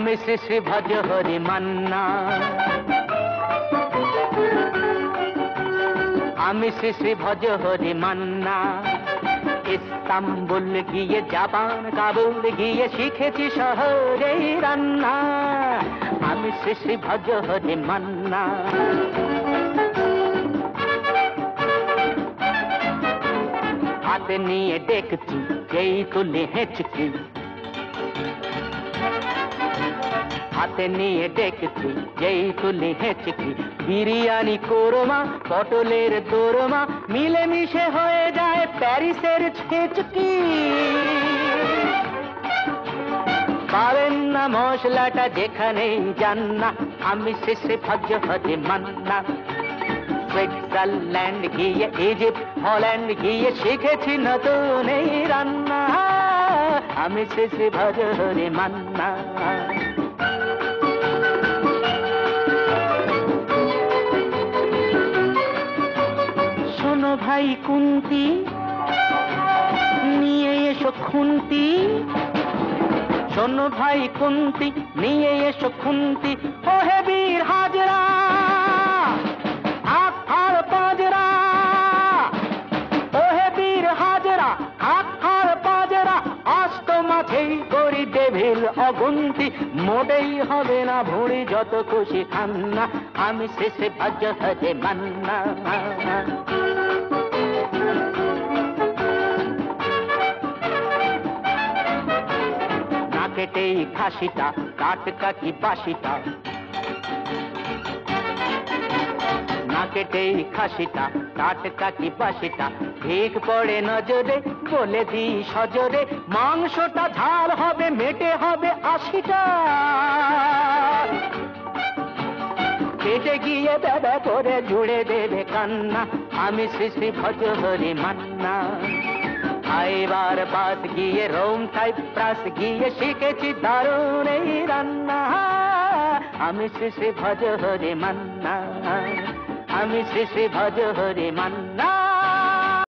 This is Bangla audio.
আমি শ্রী শ্রী ভজ হরি মান্না, আমি শ্রী শ্রী ভজ হরি মান্না। ইস্তাম্বুল গিয়ে জাপান কাবুল গিয়ে শিখেছি শহরে রান্না, আমি শ্রী শ্রী ভজ হরি মান্না। হাতে নিয়ে দেখছি যেই তুলে হেঁচকি, হাতে নিয়ে দেখছি যেই তুলে হেঁচকি, বিরিয়ানি কোরমা পটলের দোরমা মিলেমিশে হয়ে যায় প্যারিসের ছেচকি। পাবেন না মশলাটা যেখানেই যান না, আমি শ্রী শ্রী ভজ হরি মান্না। সুইজারল্যান্ড গিয়ে ইজিপ্ট হল্যান্ড গিয়ে শিখেছি নতুন এই রান্না, আমি শ্রী শ্রী ভজ হরি মান্না। শোনো ভাই কুন্তি, নিয়ে এসো খুন্তি, শোনো ভাই কুন্তি নিয়ে এসো খুন্তি। ও হে বীর হাজরা হাত ফাড় পাজরা, ও হে বীর হাজরা হাত ফাড় পাজরা। আস্ত মাঝেই করি ডেভিল অগুন্তি, মোটেই হবে না ভুঁড়ি যত খুশি খান্না, আমি শ্রী শ্রী ভজ হরি মান্না। কেটেই খাসিটা টাটকা কি বাসিটা, না কেটেই খাসিটা টাটকা কি বাসিটা। ঠিক পড়ে নজরে বলে দিই সজরে, মাংসটা ঝাল হবে মেটে হবে 80টা। কেটে গিয়ে দাদা করে জুড়ে দেবে কান্না, আমি শ্রী শ্রী ভজ হরি মান্না। খাইবার বাস গিয়ে রোম সাইপ্রাস গিয়ে শিখেছি দারুণ এই রান্না, আমি শ্রী শ্রী ভজ হরি মান্না, আমি শ্রী শ্রী ভজ হরি মান্না।